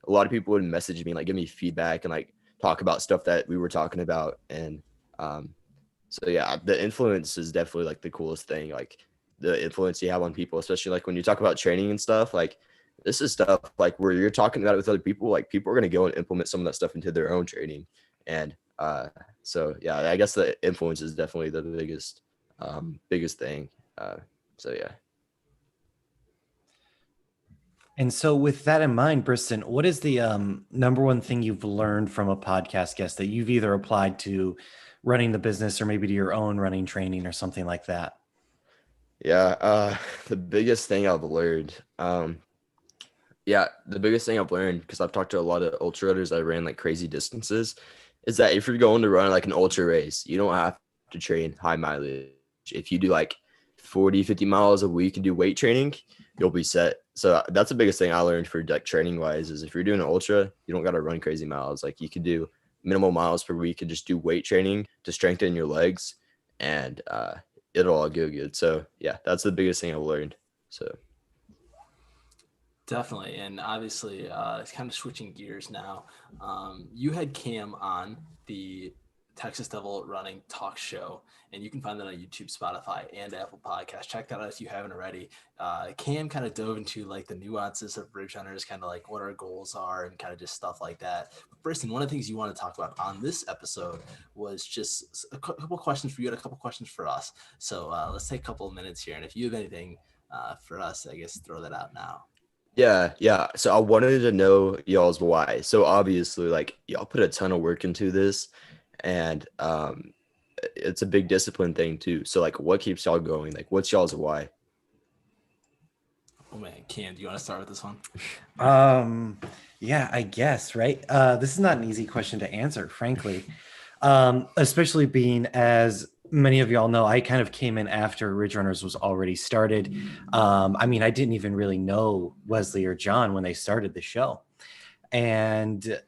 B: a lot of people would message me, like give me feedback and like talk about stuff that we were talking about. And so yeah, the influence is definitely like the coolest thing. Like the influence you have on people, especially like when you talk about training and stuff, like this is stuff like where you're talking about it with other people, like people are going to go and implement some of that stuff into their own training. And so yeah, I guess the influence is definitely the biggest thing. So yeah.
A: And so, with that in mind, Briston, what is the number one thing you've learned from a podcast guest that you've either applied to running the business or maybe to your own running training or something like that?
B: Yeah, the biggest thing I've learned, yeah, the biggest thing I've learned, because I've talked to a lot of ultra runners that ran like crazy distances, is that if you're going to run like an ultra race, you don't have to train high mileage. If you do like 40, 50 miles a week and do weight training, you'll be set. So that's the biggest thing I learned for like training wise, is if you're doing an ultra, you don't got to run crazy miles. Like you can do minimal miles per week and just do weight training to strengthen your legs, and it'll all go good. So yeah, that's the biggest thing I've learned. So
C: Definitely. And obviously, it's kind of switching gears now. You had Cam on the Texas Devil Running Talk Show, and you can find that on YouTube, Spotify, and Apple Podcasts. Check that out if you haven't already. Cam kind of dove into like the nuances of bridge runners, kind of like what our goals are and kind of just stuff like that. But Briston, one of the things you want to talk about on this episode was just a couple questions for you and a couple questions for us. So let's take a couple of minutes here. And if you have anything for us, I guess throw that out now.
B: yeah. So I wanted to know y'all's why. So obviously, like y'all put a ton of work into this, and it's a big discipline thing too. So like, what keeps y'all going? Like, what's y'all's why?
C: Oh man, Cam, do you want to start with this one?
A: Yeah, I guess, right? This is not an easy question to answer, frankly. Especially being, as many of y'all know, I kind of came in after Ridge Runners was already started. I mean, I didn't even really know Wesley or John when they started the show, and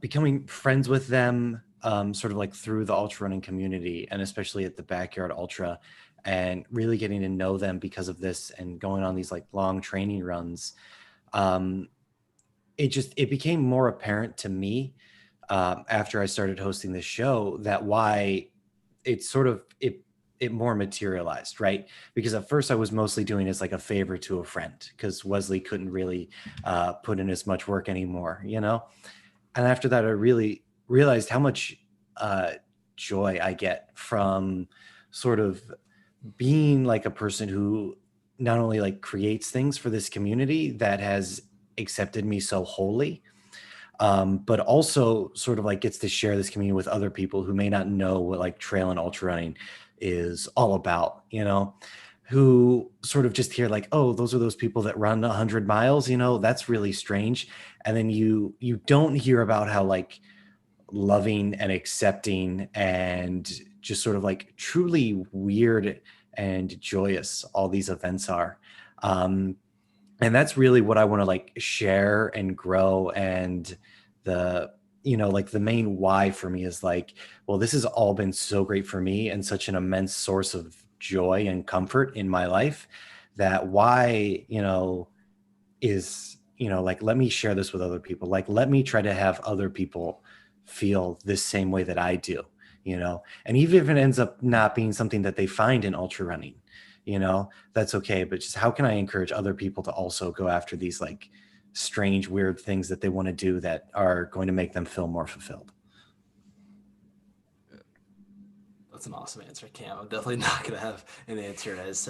A: becoming friends with them, sort of like through the ultra running community, and especially at the Backyard Ultra, and really getting to know them because of this, and going on these like long training runs. Um, it became more apparent to me, after I started hosting this show, that why it sort of it more materialized, right? Because at first I was mostly doing it as like a favor to a friend, because Wesley couldn't really put in as much work anymore, you know. And after that, I really realized how much uh, joy I get from sort of being like a person who not only like creates things for this community that has accepted me so wholly, but also sort of like gets to share this community with other people who may not know what like trail and ultra running is all about, you know, who sort of just hear like, oh, those are those people that run 100 miles, you know, that's really strange. And then you don't hear about how like loving and accepting and just sort of like truly weird and joyous all these events are. Um, and that's really what I want to like share and grow. And the, you know, like the main why for me is like, well, this has all been so great for me and such an immense source of joy and comfort in my life, that why, you know, is, you know, like, let me share this with other people. Like, let me try to have other people feel this same way that I do, you know, and even if it ends up not being something that they find in ultra running, you know, that's okay. But just how can I encourage other people to also go after these like strange, weird things that they want to do that are going to make them feel more fulfilled?
C: That's an awesome answer, Cam. I'm definitely not gonna have an answer as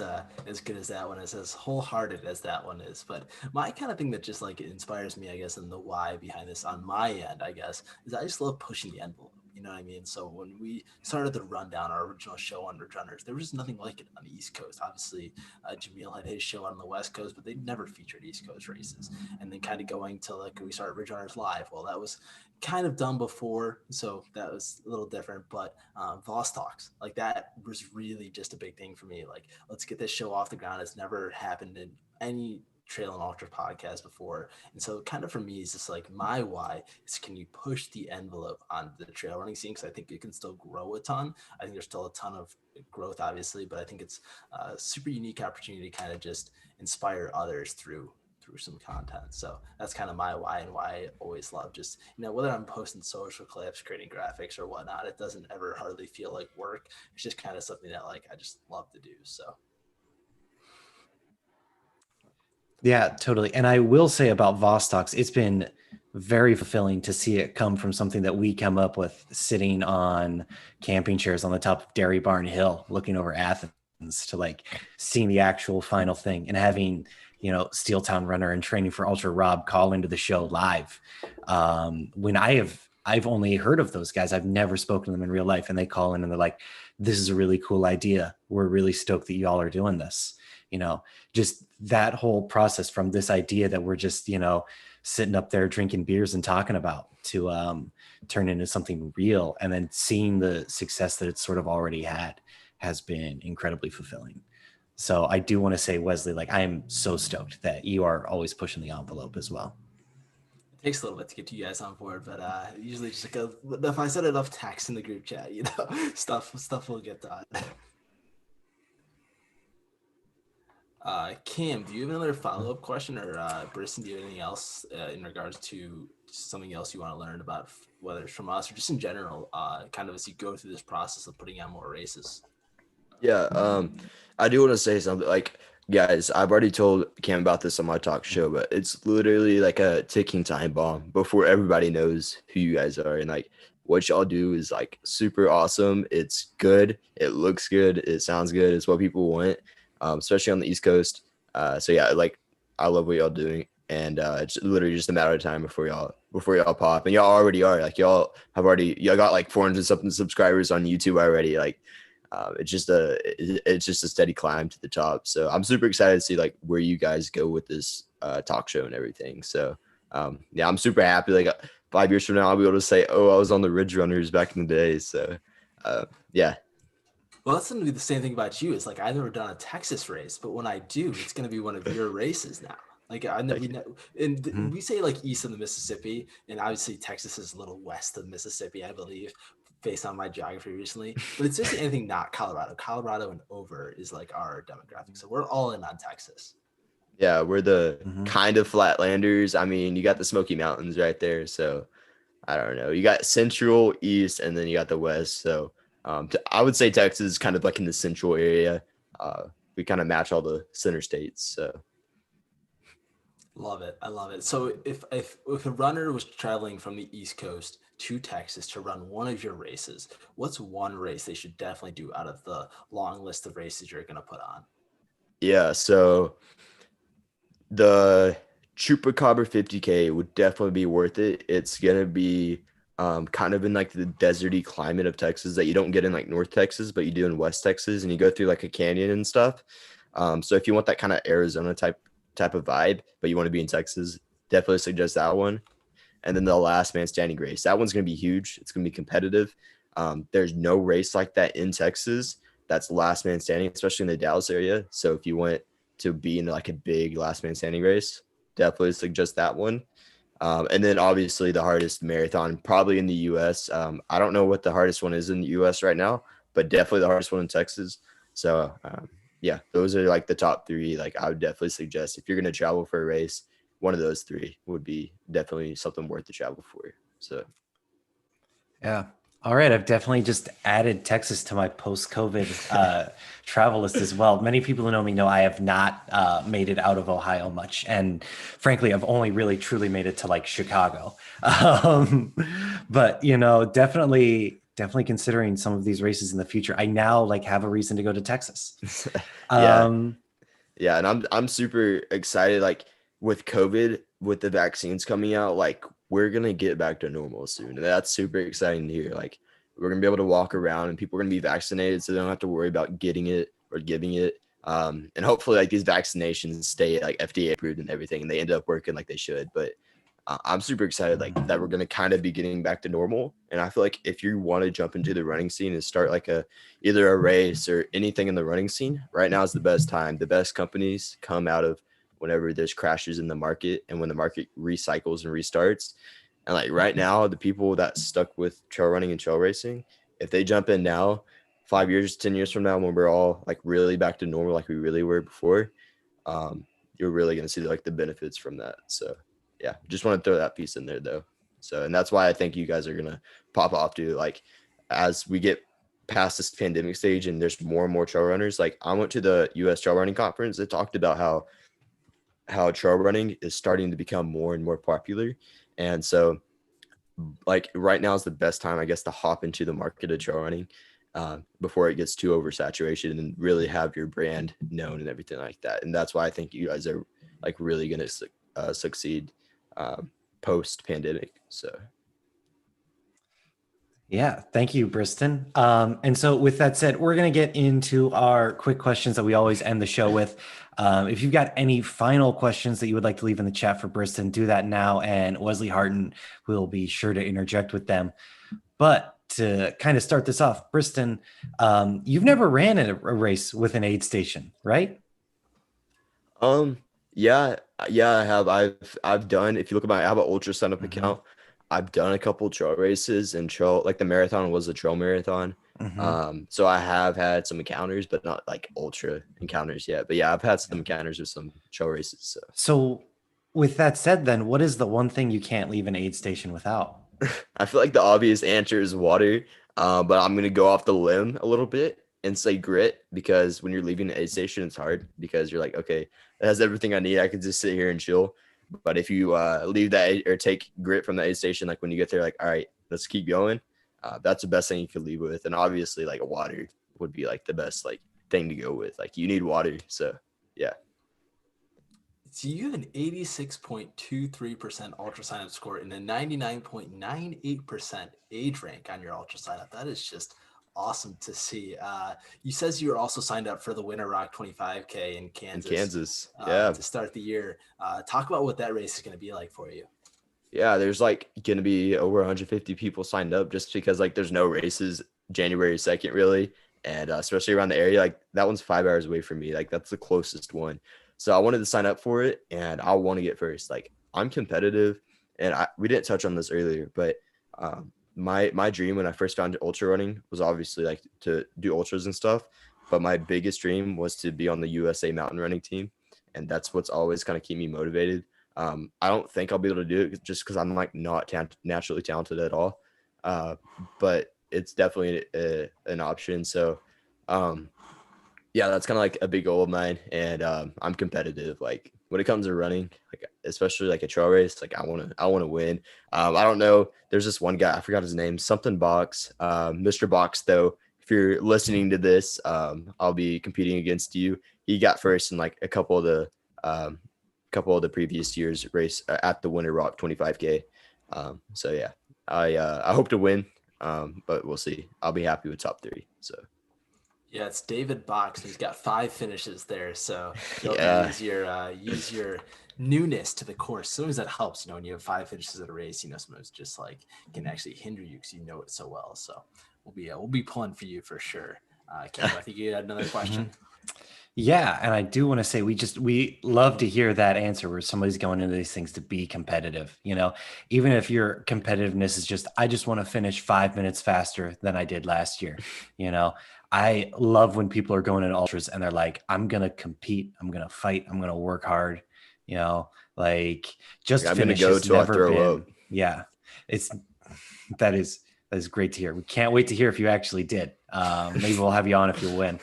C: good as that one is, as wholehearted as that one is. But my kind of thing that just like inspires me, I guess, and the why behind this on my end, I guess, is I just love pushing the envelope. You know what I mean? So when we started the rundown, our original show on Ridge Runners, there was nothing like it on the East Coast. Obviously, Jameel had his show on the West Coast, but they never featured East Coast races. And then kind of going to like we started Ridge Runners Live. Well, that was kind of done before, so that was a little different. But Voss Talks, like that was really just a big thing for me. Like, let's get this show off the ground. It's never happened in any trail and ultra podcast before. And so kind of for me is just like my why is, can you push the envelope on the trail running scene? Because I think it can still grow a ton. I think there's still a ton of growth, obviously, but I think it's a super unique opportunity to kind of just inspire others through some content. So that's kind of my why, and why I always love just, you know, whether I'm posting social clips, creating graphics or whatnot, it doesn't ever hardly feel like work. It's just kind of something that like I just love to do. So
A: Yeah, totally. And I will say about Vostox, it's been very fulfilling to see it come from something that we come up with sitting on camping chairs on the top of Dairy Barn Hill, looking over Athens, to like seeing the actual final thing and having, you know, Steel Town Runner and Training for Ultra Rob call into the show live. When I've only heard of those guys. I've never spoken to them in real life, and they call in and they're like, this is a really cool idea. We're really stoked that y'all are doing this. You know, just that whole process from this idea that we're just, you know, sitting up there drinking beers and talking about, to turn into something real, and then seeing the success that it's sort of already had has been incredibly fulfilling. So I do want to say, Wesley, like, I am so stoked that you are always pushing the envelope as well.
C: it takes a little bit to get you guys on board, but usually just like if I send enough text in the group chat, you know, stuff will get done. Cam, do you have another follow-up question, or Briston, do you have anything else in regards to something else you want to learn about, whether it's from us or just in general, kind of as you go through this process of putting out more races?
B: Yeah, I do want to say something. Like, guys, I've already told Cam about this on my talk show, but it's literally like a ticking time bomb before everybody knows who you guys are. And like, what y'all do is like super awesome. It's good. It looks good. It sounds good. It's what people want, especially on the East Coast. So yeah, like, I love what y'all doing, and it's literally just a matter of time before y'all pop. And y'all already are. Like, y'all got like 400 something subscribers on YouTube already. Like, it's just a steady climb to the top. So I'm super excited to see like where you guys go with this talk show and everything. So yeah, I'm super happy. Like, 5 years from now, I'll be able to say, oh, I was on the Ridge Runners back in the day. So, yeah.
C: Well, that's going to be the same thing about you. It's like I've never done a Texas race, but when I do, it's going to be one of your races now. Like I know,
A: Mhm.
C: we say like east of the Mississippi, and obviously Texas is a little west of Mississippi, I believe, based on my geography recently. But it's basically anything not Colorado. Colorado and over is like our demographic, so we're all in on Texas.
B: Yeah, we're the
A: Mhm.
B: kind of flatlanders. I mean, you got the Smoky Mountains right there. So I don't know. You got central, east, and then you got the west. So I would say Texas is kind of like in the central area. We kind of match all the center states. So
C: Love it. I love it. So if a runner was traveling from the East Coast to Texas to run one of your races, what's one race they should definitely do out of the long list of races you're going to put on?
B: yeah, so the Chupacabra 50K would definitely be worth it. It's gonna be kind of in like the deserty climate of Texas that you don't get in like North Texas, but you do in West Texas, and you go through like a canyon and stuff. So if you want that kind of Arizona type of vibe, but you want to be in Texas, definitely suggest that one. And then the last man standing race, that one's gonna be huge. It's gonna be competitive. There's no race like that in Texas that's last man standing, especially in the Dallas area. So if you want to be in like a big last man standing race, definitely suggest that one. And then obviously the hardest marathon probably in the US. I don't know what the hardest one is in the US right now, but definitely the hardest one in Texas. So yeah, those are like the top three. Like I would definitely suggest if you're going to travel for a race, one of those three would be definitely something worth the travel for. So
A: Yeah. All right. I've definitely just added Texas to my post-COVID travel list as well. Many people who know me know I have not made it out of Ohio much. And frankly, I've only really truly made it to like Chicago. Um, but, definitely considering some of these races in the future, I now like have a reason to go to Texas.
B: yeah,
A: Um,
B: yeah, and I'm super excited. Like with COVID, with the vaccines coming out, like we're gonna get back to normal soon, and that's super exciting to hear. Like we're gonna be able to walk around, and people are gonna be vaccinated, so they don't have to worry about getting it or giving it. And hopefully, like these vaccinations stay like FDA approved and everything, and they end up working like they should. But I'm super excited like that we're gonna kind of be getting back to normal. And I feel like if you want to jump into the running scene and start like either a race or anything in the running scene, right now is the best time. The best companies come out of whenever there's crashes in the market and when the market recycles and restarts. And like right now, the people that stuck with trail running and trail racing, if they jump in now, 5 years, 10 years from now, when we're all like really back to normal, like we really were before, you're really going to see like the benefits from that. So yeah, just want to throw that piece in there though. So, and that's why I think you guys are going to pop off to like, as we get past this pandemic stage and there's more and more trail runners. Like I went to the US trail running conference. It talked about how trail running is starting to become more and more popular. And so like right now is the best time, I guess, to hop into the market of trail running before it gets too oversaturated and really have your brand known and everything like that. And that's why I think you guys are like really going to succeed post pandemic. So
A: Yeah, thank you, Briston. And so, with that said, we're going to get into our quick questions that we always end the show with. If you've got any final questions that you would like to leave in the chat for Briston, do that now, and Wesley Harton will be sure to interject with them. But to kind of start this off, Briston, you've never ran a race with an aid station, right?
B: Um, yeah, I have. I've done. If you look at I have an ultra sign up
A: Mm-hmm.
B: account. I've done a couple trail races and trail like the marathon was a trail marathon.
A: Mm-hmm.
B: So I have had some encounters, but not like ultra encounters yet. But yeah, I've had some encounters with some trail races. So
A: So, with that said, then what is the one thing you can't leave an aid station without?
B: I feel like the obvious answer is water. But I'm gonna go off the limb a little bit and say grit because when you're leaving an aid station, it's hard because you're like, okay, it has everything I need. I could just sit here and chill. But if you leave that or take grit from the aid station, like when you get there, like, all right, let's keep going. That's the best thing you could leave with. And obviously, like water would be like the best like thing to go with. Like you need water. So yeah.
C: So you have an 86.23% ultra sign up score and a 99.98% age rank on your ultra sign up. That is just awesome to see. You says you were also signed up for the Winter Rock 25K in
B: In
C: Kansas,
B: Kansas. Yeah.
C: to start the year. Talk about what that race is going to be like for you.
B: Yeah, there's like gonna be over 150 people signed up just because like there's no races January 2nd really, and especially around the area, like that one's 5 hours away from me. Like that's the closest one. So I wanted to sign up for it, and I want to get first. Like I'm competitive, and we didn't touch on this earlier, but my dream when I first found ultra running was obviously like to do ultras and stuff. But my biggest dream was to be on the USA mountain running team, and that's what's always kind of keep me motivated. I don't think I'll be able to do it just because I'm like not naturally talented at all. But it's definitely an option. So, um, yeah, that's kind of like a big goal of mine. And I'm competitive. Like when it comes to running, like especially like a trail race, like I want to win. I don't know. There's this one guy, I forgot his name, something Box, Mr. Box though. If you're listening to this, I'll be competing against you. He got first in like a couple of the previous years race at the Winter Rock 25K. So yeah, I hope to win, but we'll see. I'll be happy with top 3. So
C: Yeah, it's David Box. He's got 5 finishes there, so you'll
B: yeah,
C: use your newness to the course. Sometimes that helps, when you have 5 finishes at a race. Sometimes just like can actually hinder you because you know it so well. So we'll be pulling for you for sure. Cam, I think you had another question.
A: Yeah, and I do want to say we love to hear that answer where somebody's going into these things to be competitive. Even if your competitiveness is just I just want to finish 5 minutes faster than I did last year. I love when people are going in ultras and they're like, I'm gonna compete, I'm gonna fight, I'm gonna work hard. Like just
B: I'm gonna
A: finish
B: go
A: has
B: till I
A: never
B: throw
A: been.
B: up.
A: Yeah, it's that is great to hear. We can't wait to hear if you actually did. Maybe we'll have you on if you win.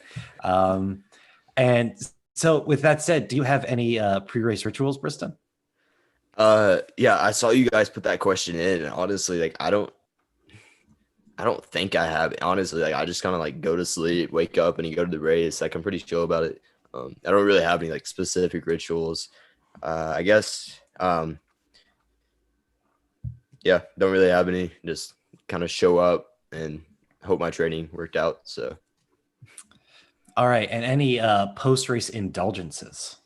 A: And so with that said, do you have any pre-race rituals, Briston?
B: Yeah, I saw you guys put that question in, and honestly, like I don't think I have it. Honestly, like I just kind of like go to sleep, wake up, and you go to the race. Like I'm pretty chill about it. I don't really have any like specific rituals. I guess yeah, don't really have any. Just kind of show up and hope my training worked out. So
A: All right, and any post-race indulgences?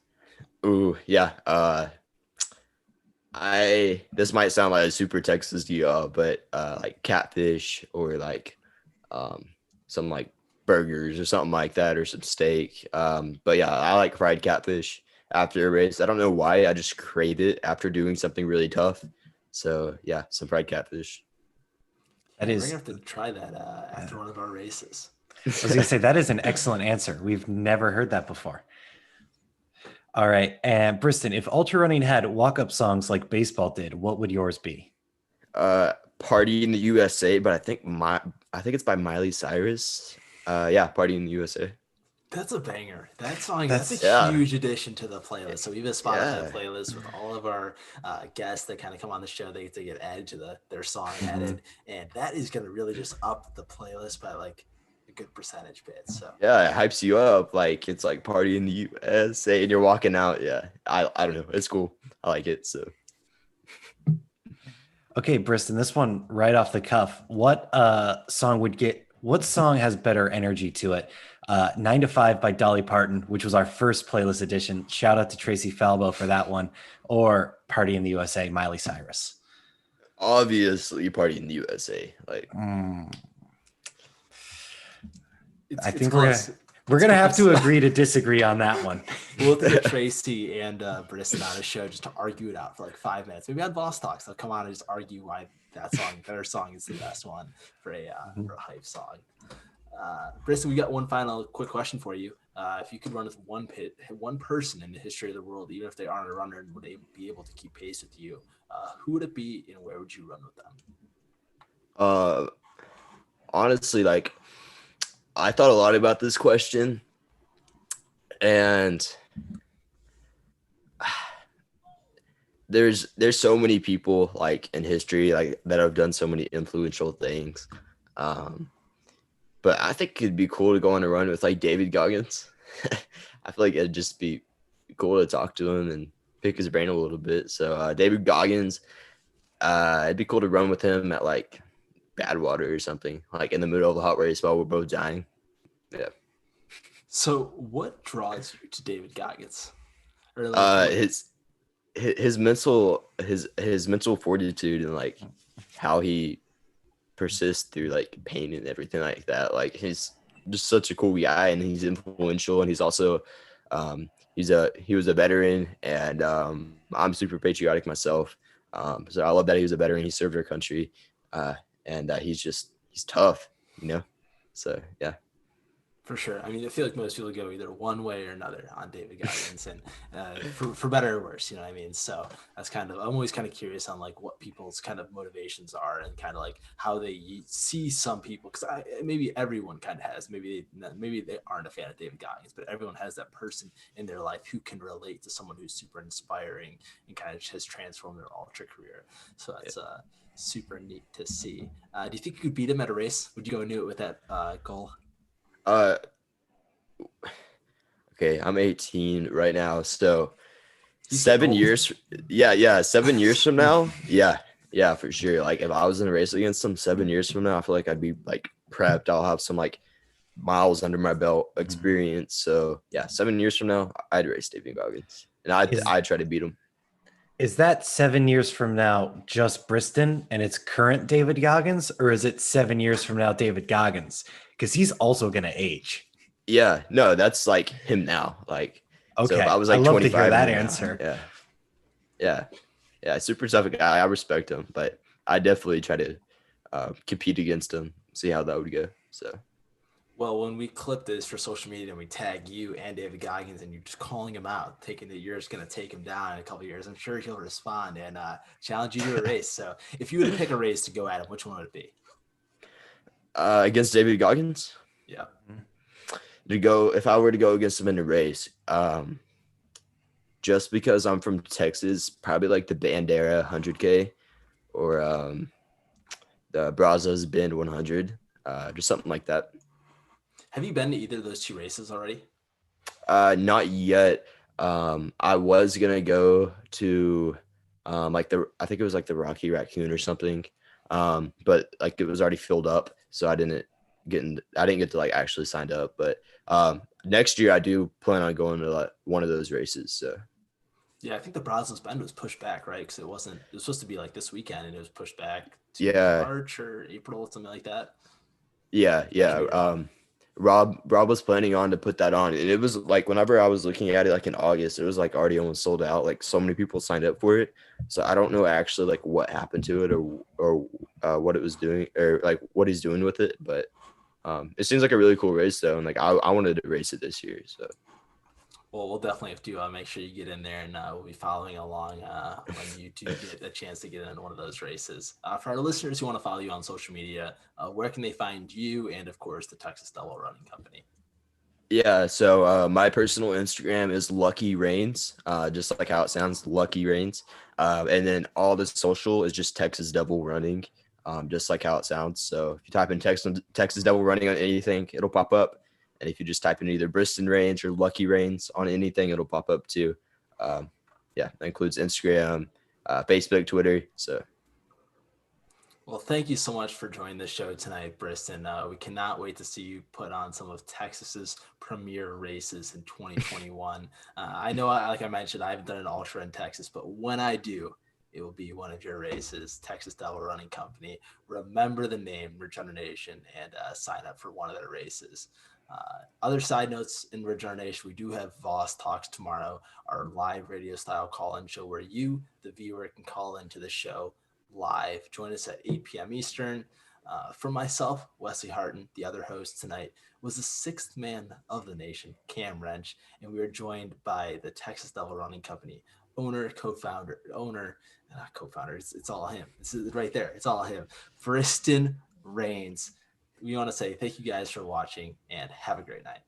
B: ooh, yeah. This might sound like a super Texas to y'all, but like catfish or like um some like burgers or something like that or some steak. But yeah, I like fried catfish after a race. I don't know why, I just crave it after doing something really tough. So yeah, some fried catfish.
A: That
C: Yeah, we're gonna
A: is,
C: have to try that after one of our races.
A: I was gonna say that is an excellent answer. We've never heard that before. All right, and Briston, if ultra running had walk-up songs like baseball did, what would yours be?
B: Party in the USA, but I think it's by Miley Cyrus. Yeah, Party in the USA.
C: That's a banger. That song, that's a
A: That's
B: Yeah,
C: huge addition to the playlist. So we have a Spotify
B: yeah.
C: playlist with all of our guests that kind of come on the show. They get to get added to their song
A: Mhm.
C: added, and that is going to really just up the playlist by like a good percentage bit. So
B: Yeah, it hypes you up. Like it's like party in the USA and you're walking out. Yeah. I don't know. It's cool. I like it. So
A: Okay, Briston, this one right off the cuff. What song has better energy to it? 9 to 5 by Dolly Parton, which was our first playlist edition. Shout out to Tracy Falbo for that one. Or Party in the USA, Miley Cyrus.
B: obviously party in the USA. Like
A: Mm, I
C: it's
A: think
C: close.
A: we're
C: It's
A: gonna have
C: close.
A: to agree to disagree on that one.
C: We'll have to get Tracy and Briston on a show just to argue it out for like 5 minutes. Maybe on Boss Talks, they'll come on and just argue why their song is the best one for a hype song. Briston, we got one final quick question for you. If you could run with one person in the history of the world, even if they aren't a runner and would they be able to keep pace with you, who would it be and where would you run with them?
B: uh honestly, like I thought a lot about this question and there's so many people like in history like that have done so many influential things. Um but I think it'd be cool to go on a run with like David Goggins. I feel like it'd just be cool to talk to him and pick his brain a little bit. So David Goggins, it'd be cool to run with him at like Badwater or something, like in the middle of a hot race while we're both dying. Yeah.
C: So, what draws you to David Goggins? Or like, what?
B: His his mental fortitude and like how he persists through like pain and everything like that. Like he's just such a cool guy, and he's influential, and he's also he was a veteran, and I'm super patriotic myself. So I love that he was a veteran. He served our country, and he's tough, you know. So yeah.
C: For sure. I mean, I feel like most people go either one way or another on David Goggins, and for better or worse, you know what I mean? So that's kind of, I'm always kind of curious on like what people's kind of motivations are and kind of like how they see some people. Cause maybe everyone kind of has, maybe they aren't a fan of David Goggins, but everyone has that person in their life who can relate to someone who's super inspiring and kind of has transformed their ultra career. So that's super neat to see. Do you think you could beat him at a race? Would you go into it with that goal?
B: Uh, okay, I'm 18 right now, so
C: He's getting
B: 7
C: old.
B: years, yeah, 7 years from now, yeah, for sure. Like if I was in a race against him 7 years from now, I feel like I'd be like prepped. I'll have some like miles under my belt experience. So yeah, 7 years from now, I'd race David Goggins, and I'd try to beat him.
A: Is that 7 years from now just Briston and it's current David Goggins, or is it 7 years from now David Goggins? Because he's also going to age.
B: Yeah, no, that's like him now. Like, so if I
A: Okay,
B: was
A: I
B: like
A: love to hear
B: 25
A: that
B: and now,
A: answer.
B: yeah, super tough guy. I respect him, but I definitely try to compete against him, see how that would go. So
C: Well, when we clip this for social media and we tag you and David Goggins and you're just calling him out, thinking that you're just going to take him down in a couple of years, I'm sure he'll respond and challenge you to a race. So if you were to pick a race to go at him, which one would it be?
B: against David Goggins,
C: Yeah.
B: if I were to go against him in a race, just because I'm from Texas, probably like the Bandera 100K or the Brazos Bend 100, just something like that.
C: Have you been to either of those two races already?
B: Not yet. I was gonna go to I think it was like the Rocky Raccoon or something. But like it was already filled up, so I didn't get to like actually sign up. But next year I do plan on going to like one of those races. So
C: Yeah, I think the Brazos Bend was pushed back, right? Because it was supposed to be like this weekend and it was pushed back to
B: yeah,
C: March or April, something like that.
B: yeah,
C: I
B: yeah.
C: could be wrong.
B: Rob was planning on to put that on, and it was like whenever I was looking at it, like in August, it was like already almost sold out. Like so many people signed up for it, so I don't know actually like what happened to it or what it was doing or like what he's doing with it. But it seems like a really cool race though, and like I wanted to race it this year. So
C: Well, we'll definitely have to make sure you get in there, and we'll be following along when you do get a chance to get in one of those races. For our listeners who want to follow you on social media, where can they find you and, of course, the Texas Devil Running Company?
B: yeah, so my personal Instagram is Lucky Rains, just like how it sounds, Lucky Rains. And then all the social is just Texas Devil Running, just like how it sounds. So if you type in Texas Devil Running on anything, it'll pop up. And if you just type in either Briston Rains or Lucky Rains on anything, it'll pop up too. Yeah, that includes Instagram, Facebook, Twitter. So
C: Well, thank you so much for joining the show tonight, Briston. We cannot wait to see you put on some of Texas's premier races in 2021. I know, like I mentioned, I haven't done an ultra in Texas, but when I do, it will be one of your races, Texas Devil Running Company. Remember the name, Regeneration, and sign up for one of their races. Other side notes in Regeneration, we do have Voss Talks tomorrow, our live radio style call-in show where you, the viewer, can call into the show live. Join us at 8 p.m. Eastern. For myself, Wesley Harton, the other host tonight, was the sixth man of the nation, Cam Wrench, and we are joined by the Texas Devil Running Company it's all him. It's right there. It's all him. Briston Rains. We want to say thank you guys for watching and have a great night.